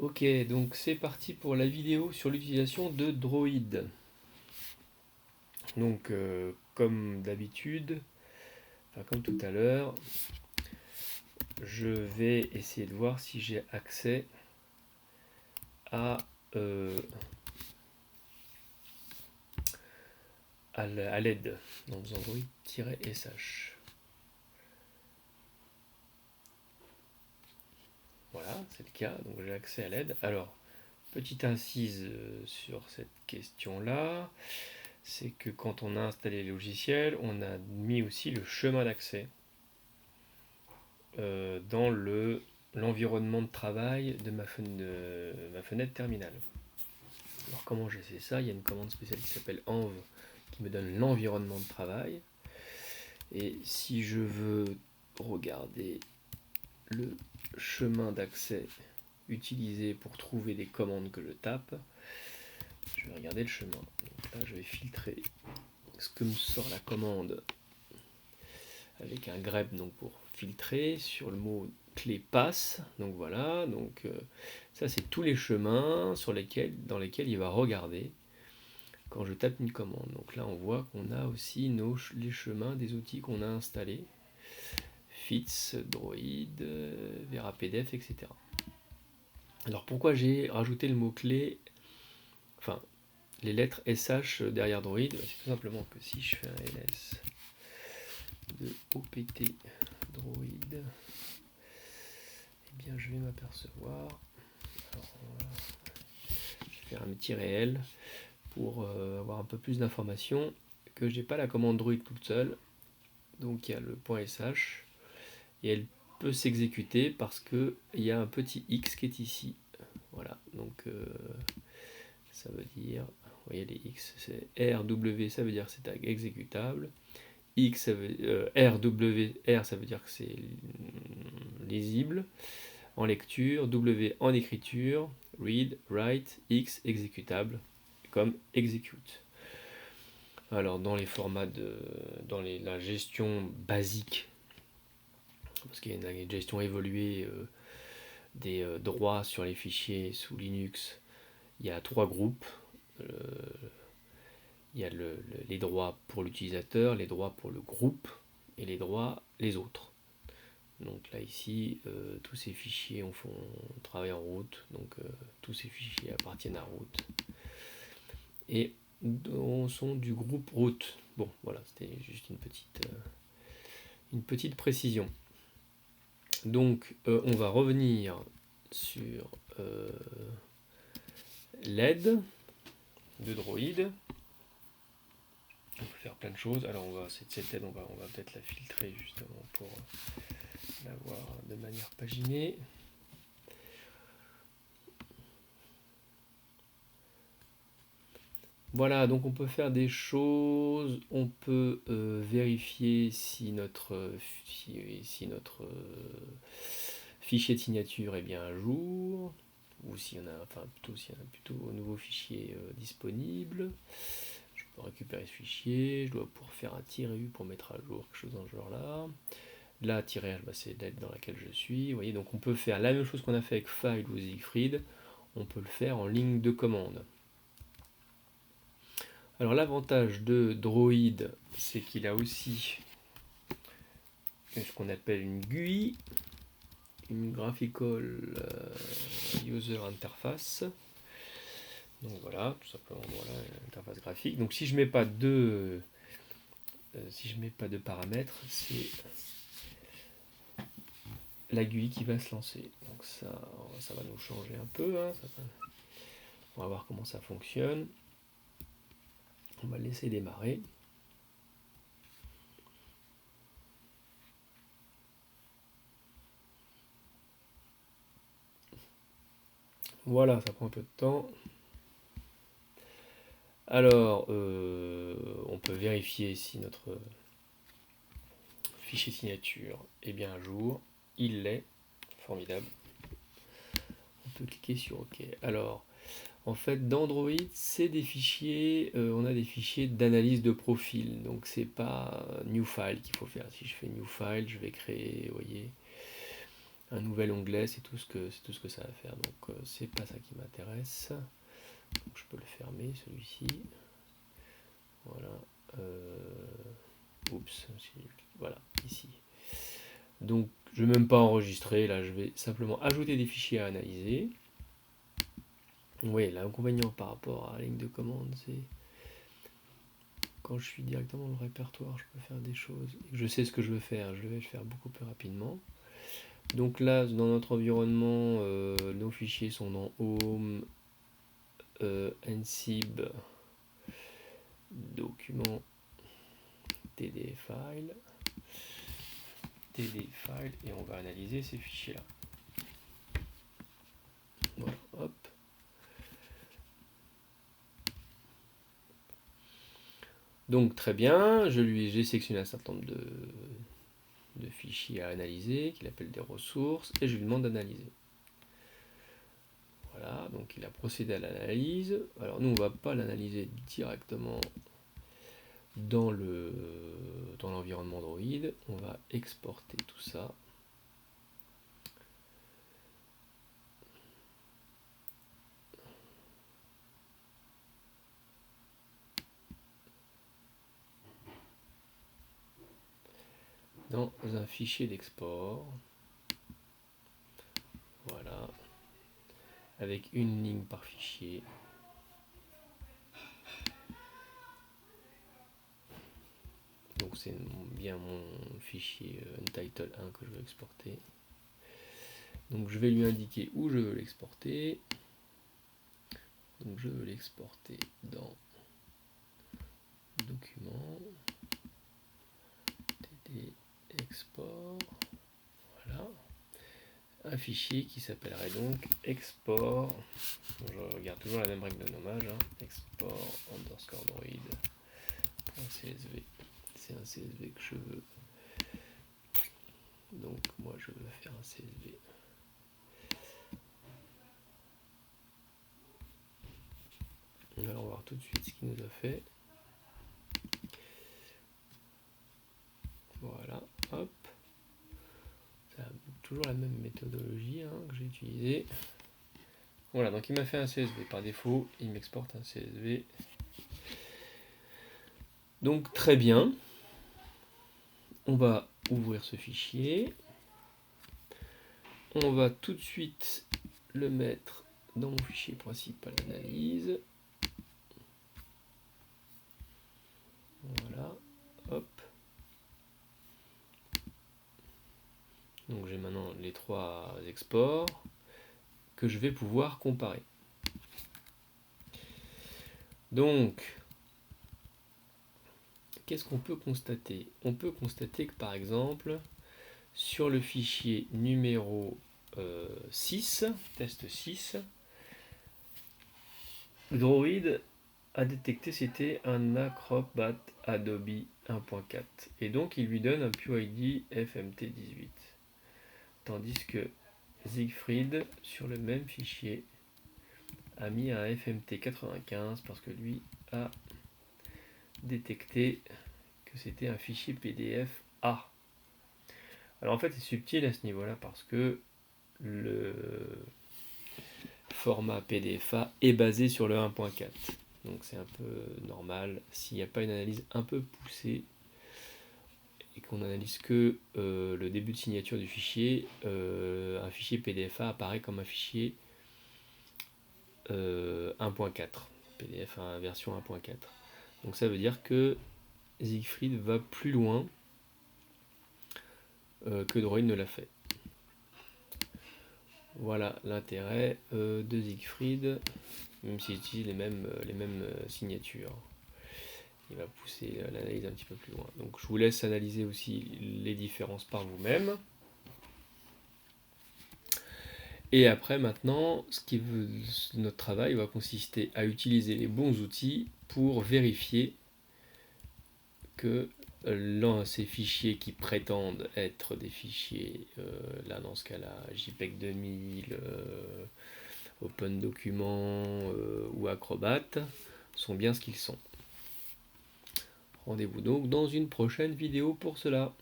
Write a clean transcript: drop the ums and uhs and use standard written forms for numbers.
Ok, donc c'est parti pour la vidéo sur l'utilisation de Droid. Donc, comme d'habitude, enfin comme tout à l'heure, je vais essayer de voir si j'ai accès à, à l'aide dans Android-sh. Voilà, c'est le cas, donc j'ai accès à l'aide. Alors, petite incise sur cette question-là, c'est que quand on a installé les logiciels, on a mis aussi le chemin d'accès dans l'environnement de travail de ma fenêtre terminale. Alors comment j'ai fait ça? Il y a une commande spéciale qui s'appelle env qui me donne l'environnement de travail. Et si je veux regarder le chemin d'accès utilisé pour trouver des commandes que je tape, je vais regarder le chemin. Donc là, je vais filtrer ce que me sort la commande avec un grep donc pour filtrer sur le mot clé passe. Donc voilà, donc ça c'est tous les chemins dans lesquels il va regarder quand je tape une commande. Donc là on voit qu'on a aussi les chemins des outils qu'on a installés. Fits, Droid, Vera PDF, etc. Alors pourquoi j'ai rajouté le mot-clé, enfin les lettres SH derrière Droid? C'est tout simplement que si je fais un ls de opt Droid, eh bien je vais m'apercevoir. Alors, je vais faire un petit réel pour avoir un peu plus d'informations, que j'ai pas la commande Droid toute seule. Donc il y a le .sh et elle peut s'exécuter parce que il y a un petit X qui est ici. Voilà, donc ça veut dire, vous voyez les X, c'est RW, ça veut dire que c'est exécutable. X, ça veut, R ça veut dire que c'est lisible en lecture, W en écriture, read, write, X exécutable comme execute. Alors dans les formats la gestion basique, parce qu'il y a une gestion évoluée des droits sur les fichiers sous Linux, il y a 3 groupes. Il y a les droits pour l'utilisateur, les droits pour le groupe et les autres. Donc là ici, tous ces fichiers on travaille en route, donc tous ces fichiers appartiennent à route et sont du groupe route. Bon voilà, c'était juste une petite précision. Donc on va revenir sur l'aide de Droid. On peut faire plein de choses. Alors cette aide, on va peut-être la filtrer justement pour l'avoir de manière paginée. Voilà, donc on peut faire des choses, on peut vérifier si notre fichier de signature est bien à jour, ou s'il y en a, s'il y en a plutôt un nouveau fichier disponible. Je peux récupérer ce fichier, je dois pouvoir faire un -u pour mettre à jour quelque chose dans ce genre-là. Là, -h, c'est l'aide dans laquelle je suis. Vous voyez, donc on peut faire la même chose qu'on a fait avec File ou Siegfried, on peut le faire en ligne de commande. Alors l'avantage de Droid, c'est qu'il a aussi ce qu'on appelle une GUI, une Graphical User Interface. Donc voilà, tout simplement voilà, l'interface graphique. Donc si je mets pas de paramètres, c'est la GUI qui va se lancer. Donc ça va nous changer un peu. On va voir comment ça fonctionne. On va le laisser démarrer. Voilà, ça prend un peu de temps. Alors, on peut vérifier si notre fichier signature est bien à jour. Il l'est. Formidable. On peut cliquer sur OK. Alors, en fait, dans Android, c'est des fichiers, on a des fichiers d'analyse de profil. Donc, c'est pas New File qu'il faut faire. Si je fais New File, je vais créer, vous voyez, un nouvel onglet, c'est tout ce que ça va faire. Donc c'est pas ça qui m'intéresse. Donc, je peux le fermer, celui-ci. Voilà. Oups, voilà, ici. Donc je ne vais même pas enregistrer, là je vais simplement ajouter des fichiers à analyser. Oui, l'inconvénient par rapport à la ligne de commande, c'est quand je suis directement dans le répertoire, je peux faire des choses. Et que je sais ce que je veux faire, je vais le faire beaucoup plus rapidement. Donc là, dans notre environnement, nos fichiers sont dans Home, NCIB, Document, TD File, et on va analyser ces fichiers-là. Voilà, hop. Donc très bien, j'ai sélectionné un certain nombre de fichiers à analyser, qu'il appelle des ressources, et je lui demande d'analyser. Voilà, donc il a procédé à l'analyse. Alors nous, on ne va pas l'analyser directement dans l'environnement Android. On va exporter tout ça. Dans un fichier d'export. Voilà. Avec une ligne par fichier. Donc c'est bien mon fichier untitled 1 que je veux exporter. Donc je vais lui indiquer où je veux l'exporter. Donc je veux l'exporter dans Document, TD Export. Voilà. Un fichier qui s'appellerait donc export. Je regarde toujours la même règle de nommage. Export underscore Android.csv. C'est un CSV que je veux. Donc moi je veux faire un CSV. Alors on va voir tout de suite ce qu'il nous a fait. Voilà, hop. Ça a toujours la même méthodologie que j'ai utilisée. Voilà, donc il m'a fait un CSV. Par défaut, il m'exporte un CSV. Donc très bien. On va ouvrir ce fichier. On va tout de suite le mettre dans mon fichier principal d'analyse. Voilà, hop. Donc j'ai maintenant les 3 exports que je vais pouvoir comparer. Donc, qu'est-ce qu'on peut constater? On peut constater que par exemple, sur le fichier numéro 6, test 6, Droid a détecté c'était un Acrobat Adobe 1.4 et donc il lui donne un PUID FMT18. Tandis que Siegfried, sur le même fichier, a mis un FMT95 parce que lui a détecté que c'était un fichier PDF A. Alors en fait c'est subtil à ce niveau-là parce que le format PDF A est basé sur le 1.4. Donc c'est un peu normal s'il n'y a pas une analyse un peu poussée et qu'on analyse que le début de signature du fichier, un fichier PDF-A apparaît comme un fichier 1.4, PDF version 1.4. Donc ça veut dire que Siegfried va plus loin que Droid ne l'a fait. Voilà l'intérêt de Siegfried, même s'il utilise les mêmes signatures. Il va pousser l'analyse un petit peu plus loin. Donc je vous laisse analyser aussi les différences par vous-même. Et après maintenant, notre travail va consister à utiliser les bons outils pour vérifier que ces fichiers qui prétendent être des fichiers, là dans ce cas-là, JPEG 2000, Open Document ou Acrobat, sont bien ce qu'ils sont. Rendez-vous donc dans une prochaine vidéo pour cela.